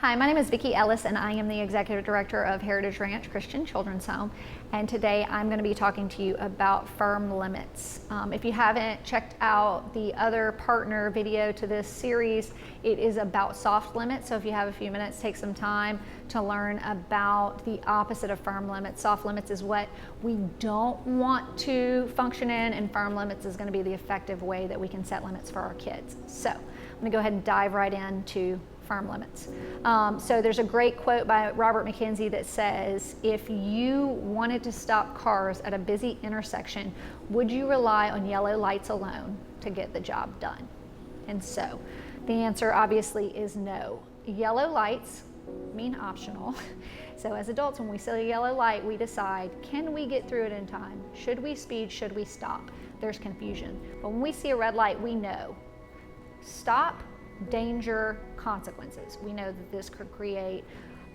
Hi, my name is Vicki Ellis and I am the Executive Director of Heritage Ranch Christian Children's Home, and today I'm going to be talking to you about firm limits. If you haven't checked out the other partner video to this series, it is about soft limits, so if you have a few minutes, take some time to learn about the opposite of firm limits. Soft limits is what we don't want to function in, and firm limits is going to be the effective way that we can set limits for our kids. So I'm going to go ahead and dive right into firm limits. So there's a great quote by Robert McKenzie that says, if you wanted to stop cars at a busy intersection, would you rely on yellow lights alone to get the job done? And so the answer obviously is no. Yellow lights mean optional. So as adults, when we see a yellow light, we decide, can we get through it in time? Should we speed? Should we stop? There's confusion. But when we see a red light, we know. Stop, danger, consequences. We know that this could create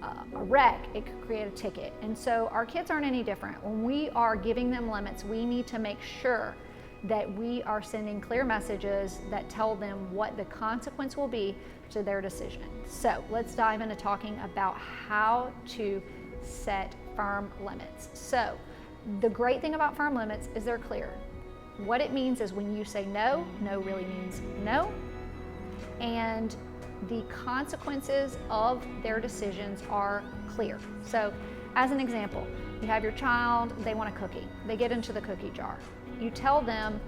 a wreck, it could create a ticket. And so our kids aren't any different. When we are giving them limits, we need to make sure that we are sending clear messages that tell them what the consequence will be to their decision. So let's dive into talking about how to set firm limits. So the great thing about firm limits is they're clear. What it means is when you say no, no really means no. And the consequences of their decisions are clear. So as an example, you have your child, they want a cookie. They get into the cookie jar. You tell them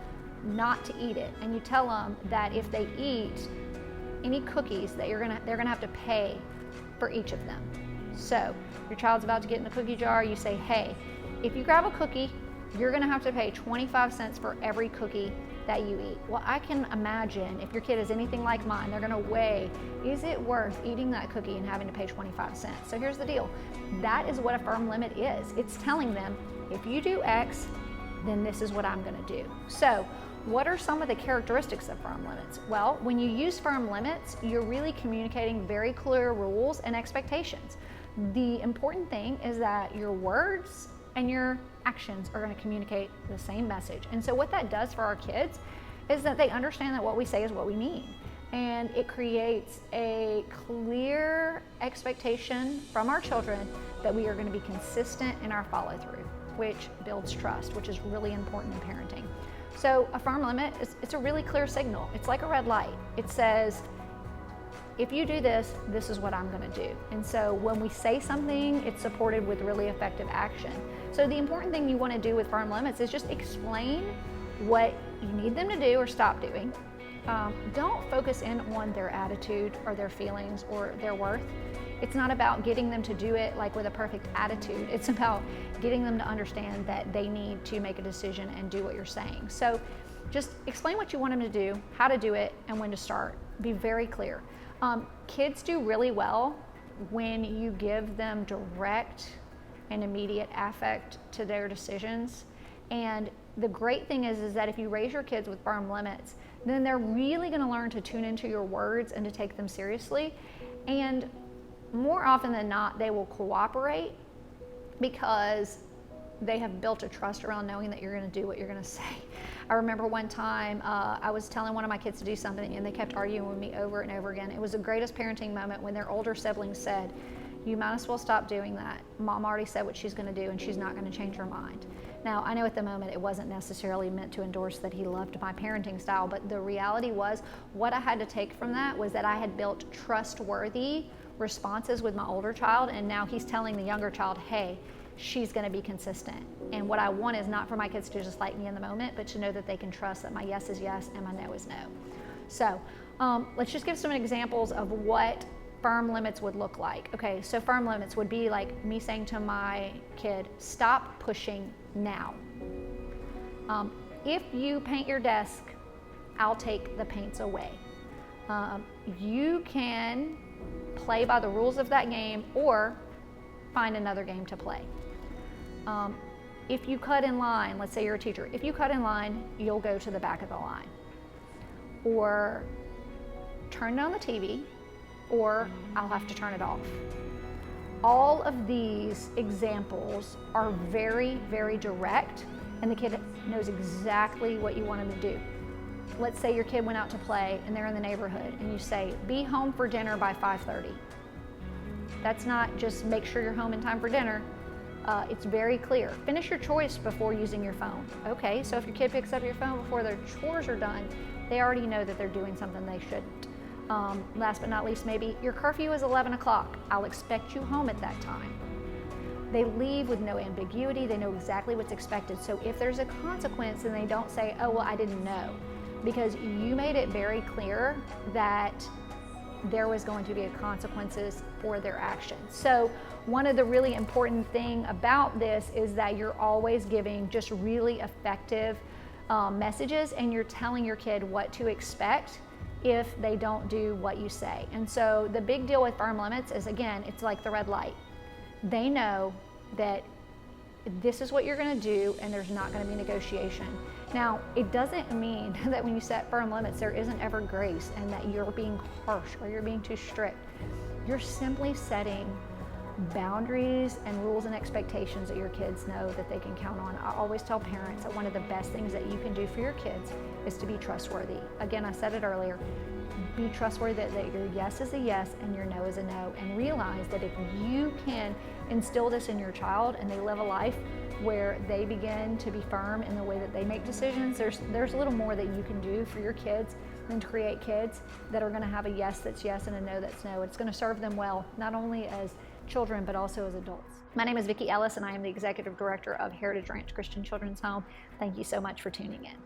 not to eat it, and you tell them that if they eat any cookies, that they're gonna have to pay for each of them. So your child's about to get in the cookie jar, you say, hey, if you grab a cookie, you're gonna have to pay 25 cents for every cookie that you eat. Well, I can imagine if your kid is anything like mine, they're gonna weigh, is it worth eating that cookie and having to pay 25 cents? So here's the deal. That is what a firm limit is. It's telling them, if you do X, then this is what I'm gonna do. So what are some of the characteristics of firm limits? Well, when you use firm limits, you're really communicating very clear rules and expectations. The important thing is that your words and your actions are going to communicate the same message. And so what that does for our kids is that they understand that what we say is what we mean. And it creates a clear expectation from our children that we are going to be consistent in our follow through, which builds trust, which is really important in parenting. So a firm limit, it's a really clear signal. It's like a red light. It says, if you do this, this is what I'm gonna do. And so when we say something, it's supported with really effective action. So the important thing you wanna do with firm limits is just explain what you need them to do or stop doing. Don't focus in on their attitude or their feelings or their worth. It's not about getting them to do it like with a perfect attitude. It's about getting them to understand that they need to make a decision and do what you're saying. So just explain what you want them to do, how to do it, and when to start. Be very clear. Kids do really well when you give them direct and immediate affect to their decisions. And the great thing is that if you raise your kids with firm limits, then they're really gonna learn to tune into your words and to take them seriously. And more often than not, they will cooperate because they have built a trust around knowing that you're gonna do what you're gonna say. I remember one time I was telling one of my kids to do something and they kept arguing with me over and over again. It was the greatest parenting moment when their older siblings said, you might as well stop doing that. Mom already said what she's gonna do and she's not gonna change her mind. Now, I know at the moment it wasn't necessarily meant to endorse that he loved my parenting style, but the reality was what I had to take from that was that I had built trustworthy responses with my older child, and now he's telling the younger child, hey, she's gonna be consistent. And what I want is not for my kids to just like me in the moment, but to know that they can trust that my yes is yes and my no is no. So let's just give some examples of what firm limits would look like. Okay, so firm limits would be like me saying to my kid, stop pushing now. If you paint your desk, I'll take the paints away. You can play by the rules of that game or find another game to play. If you cut in line, let's say you're a teacher, if you cut in line, you'll go to the back of the line. Or turn down the TV, or I'll have to turn it off. All of these examples are very, very direct, and the kid knows exactly what you want him to do. Let's say your kid went out to play and they're in the neighborhood and you say, be home for dinner by 5:30. That's not just make sure you're home in time for dinner. It's very clear. Finish your choice before using your phone. Okay, so if your kid picks up your phone before their chores are done, they already know that they're doing something they shouldn't. Last but not least, maybe your curfew is 11 o'clock. I'll expect you home at that time. They leave with no ambiguity. They know exactly what's expected. So if there's a consequence, then they don't say, oh, well, I didn't know, because you made it very clear that there was going to be consequences for their actions. So one of the really important thing about this is that you're always giving just really effective messages, and you're telling your kid what to expect if they don't do what you say. And so the big deal with firm limits is, again, it's like the red light. They know that this is what you're going to do, and there's not going to be negotiation. Now, it doesn't mean that when you set firm limits, there isn't ever grace and that you're being harsh or you're being too strict. You're simply setting boundaries and rules and expectations that your kids know that they can count on. I always tell parents that one of the best things that you can do for your kids is to be trustworthy. Again, I said it earlier, be trustworthy that your yes is a yes and your no is a no, and realize that if you can instill this in your child and they live a life where they begin to be firm in the way that they make decisions, there's a little more that you can do for your kids than to create kids that are going to have a yes that's yes and a no that's no. It's going to serve them well, not only as children, but also as adults. My name is Vicki Ellis, and I am the Executive Director of Heritage Ranch Christian Children's Home. Thank you so much for tuning in.